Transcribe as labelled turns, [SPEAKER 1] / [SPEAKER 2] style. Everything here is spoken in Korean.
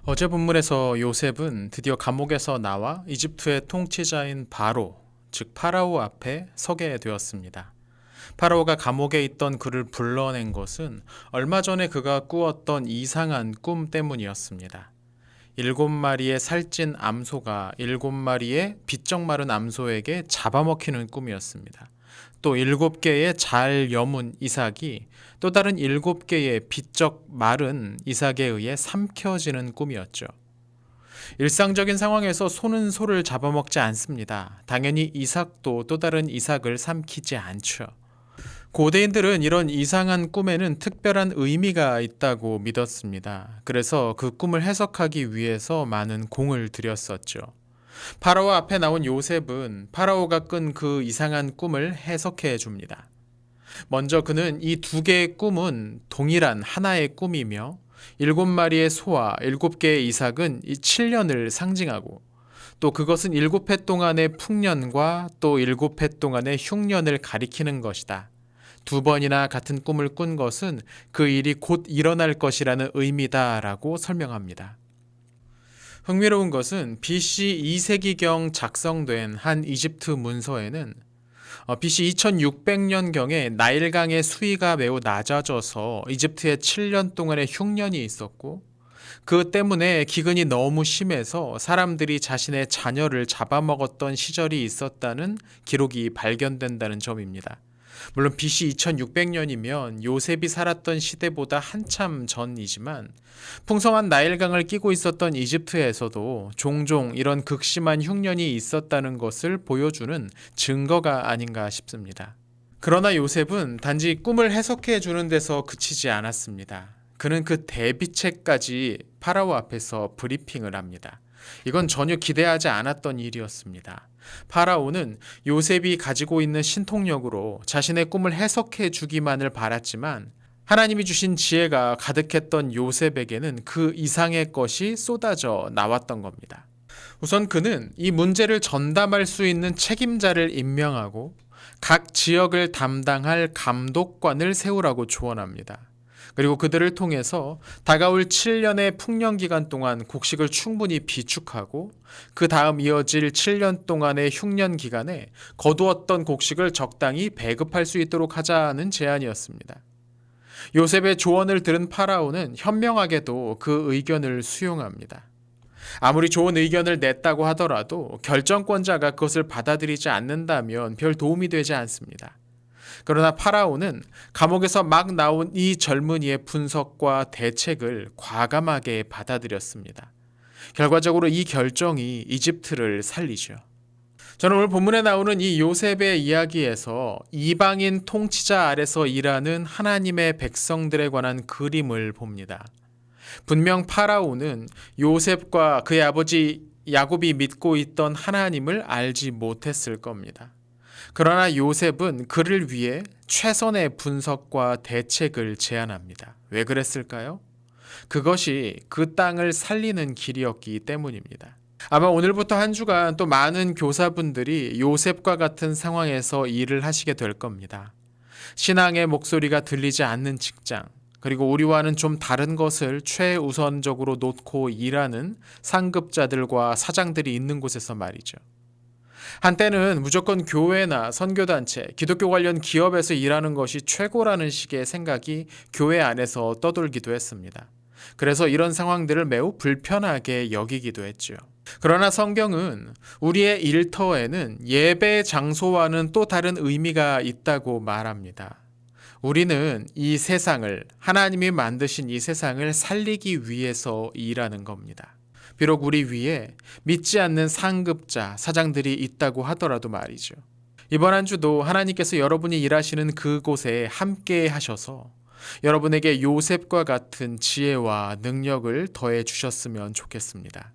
[SPEAKER 1] 어제 본문에서 요셉은 드디어 감옥에서 나와 이집트의 통치자인 바로, 즉 파라오 앞에 서게 되었습니다. 파라오가 감옥에 있던 그를 불러낸 것은 얼마 전에 그가 꾸었던 이상한 꿈 때문이었습니다. 7마리의 살찐 암소가 7마리의 비쩍 마른 암소에게 잡아먹히는 꿈이었습니다. 또 7개의 잘 여문 이삭이 또 다른 7개의 비쩍 마른 이삭에 의해 삼켜지는 꿈이었죠. 일상적인 상황에서 소는 소를 잡아먹지 않습니다. 당연히 이삭도 또 다른 이삭을 삼키지 않죠. 고대인들은 이런 이상한 꿈에는 특별한 의미가 있다고 믿었습니다. 그래서 그 꿈을 해석하기 위해서 많은 공을 들였었죠. 파라오 앞에 나온 요셉은 파라오가 꾼 그 이상한 꿈을 해석해 줍니다. 먼저 그는 이 2개의 꿈은 동일한 하나의 꿈이며 7마리의 소와 7개의 이삭은 이 7년을 상징하고 또 그것은 7해 동안의 풍년과 또 7해 동안의 흉년을 가리키는 것이다. 2번이나 같은 꿈을 꾼 것은 그 일이 곧 일어날 것이라는 의미다라고 설명합니다. 흥미로운 것은 BC 2세기경 작성된 한 이집트 문서에는 BC 2600년경에 나일강의 수위가 매우 낮아져서 이집트에 7년 동안의 흉년이 있었고 그 때문에 기근이 너무 심해서 사람들이 자신의 자녀를 잡아먹었던 시절이 있었다는 기록이 발견된다는 점입니다. 물론 BC 2600년이면 요셉이 살았던 시대보다 한참 전이지만 풍성한 나일강을 끼고 있었던 이집트에서도 종종 이런 극심한 흉년이 있었다는 것을 보여주는 증거가 아닌가 싶습니다. 그러나 요셉은 단지 꿈을 해석해 주는 데서 그치지 않았습니다. 그는 그 대비책까지 파라오 앞에서 브리핑을 합니다. 이건 전혀 기대하지 않았던 일이었습니다. 파라오는 요셉이 가지고 있는 신통력으로 자신의 꿈을 해석해 주기만을 바랐지만 하나님이 주신 지혜가 가득했던 요셉에게는 그 이상의 것이 쏟아져 나왔던 겁니다. 우선 그는 이 문제를 전담할 수 있는 책임자를 임명하고 각 지역을 담당할 감독관을 세우라고 조언합니다. 그리고 그들을 통해서 다가올 7년의 풍년 기간 동안 곡식을 충분히 비축하고 그 다음 이어질 7년 동안의 흉년 기간에 거두었던 곡식을 적당히 배급할 수 있도록 하자는 제안이었습니다. 요셉의 조언을 들은 파라오는 현명하게도 그 의견을 수용합니다. 아무리 좋은 의견을 냈다고 하더라도 결정권자가 그것을 받아들이지 않는다면 별 도움이 되지 않습니다. 그러나 파라오는 감옥에서 막 나온 이 젊은이의 분석과 대책을 과감하게 받아들였습니다. 결과적으로 이 결정이 이집트를 살리죠. 저는 오늘 본문에 나오는 이 요셉의 이야기에서 이방인 통치자 아래서 일하는 하나님의 백성들에 관한 그림을 봅니다. 분명 파라오는 요셉과 그의 아버지 야곱이 믿고 있던 하나님을 알지 못했을 겁니다. 그러나 요셉은 그를 위해 최선의 분석과 대책을 제안합니다. 왜 그랬을까요? 그것이 그 땅을 살리는 길이었기 때문입니다. 아마 오늘부터 한 주간 또 많은 교사분들이 요셉과 같은 상황에서 일을 하시게 될 겁니다. 신앙의 목소리가 들리지 않는 직장, 그리고 우리와는 좀 다른 것을 최우선적으로 놓고 일하는 상급자들과 사장들이 있는 곳에서 말이죠. 한때는 무조건 교회나 선교단체, 기독교 관련 기업에서 일하는 것이 최고라는 식의 생각이 교회 안에서 떠돌기도 했습니다. 그래서 이런 상황들을 매우 불편하게 여기기도 했죠. 그러나 성경은 우리의 일터에는 예배 장소와는 또 다른 의미가 있다고 말합니다. 우리는 이 세상을, 하나님이 만드신 이 세상을 살리기 위해서 일하는 겁니다. 비록 우리 위에 믿지 않는 상급자, 사장들이 있다고 하더라도 말이죠. 이번 한 주도 하나님께서 여러분이 일하시는 그곳에 함께 하셔서 여러분에게 요셉과 같은 지혜와 능력을 더해 주셨으면 좋겠습니다.